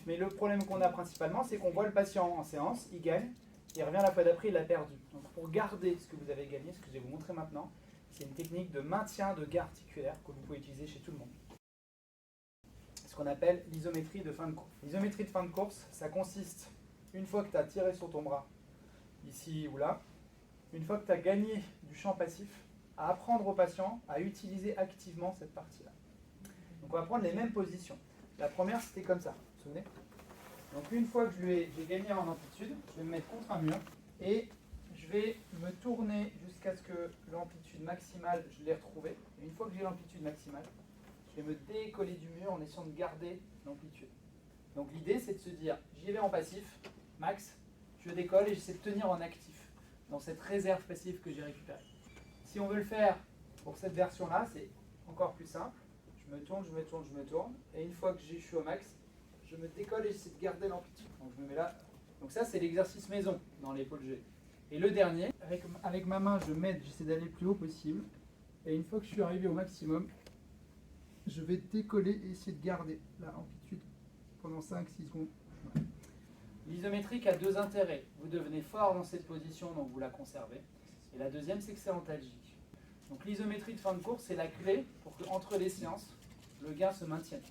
mais le problème qu'on a principalement, c'est qu'on voit le patient en séance, il gagne, il revient la fois d'après, il l'a perdu. Donc pour garder ce que vous avez gagné, ce que je vais vous montrer maintenant, c'est une technique de maintien de gain articulaire que vous pouvez utiliser chez tout le monde. Ce qu'on appelle l'isométrie de fin de course. L'isométrie de fin de course, ça consiste, une fois que tu as tiré sur ton bras, ici ou là, une fois que tu as gagné du champ passif, à apprendre au patient à utiliser activement cette partie-là. Donc on va prendre les mêmes positions. La première, c'était comme ça, vous vous souvenez? Donc une fois que j'ai gagné en amplitude, je vais me mettre contre un mur et je vais me tourner jusqu'à ce que l'amplitude maximale, je l'ai retrouvée. Et une fois que j'ai l'amplitude maximale, je vais me décoller du mur en essayant de garder l'amplitude. Donc l'idée, c'est de se dire, j'y vais en passif, max, je décolle et j'essaie de tenir en actif, dans cette réserve passive que j'ai récupérée. Si on veut le faire pour cette version-là, c'est encore plus simple. Je me tourne, je me tourne, je me tourne. Et une fois que je suis au max, je me décolle et j'essaie de garder l'amplitude. Donc je me mets là. Donc ça, c'est l'exercice maison dans l'épaule G. Et le dernier, avec ma main, je m'aide, j'essaie d'aller le plus haut possible. Et une fois que je suis arrivé au maximum, je vais décoller et essayer de garder l'amplitude pendant 5-6 secondes. Voilà. L'isométrique a deux intérêts. Vous devenez fort dans cette position, donc vous la conservez. Et la deuxième, c'est que c'est antalgique. Donc l'isométrie de fin de course, c'est la clé pour qu'entre les séances, le gain se maintienne.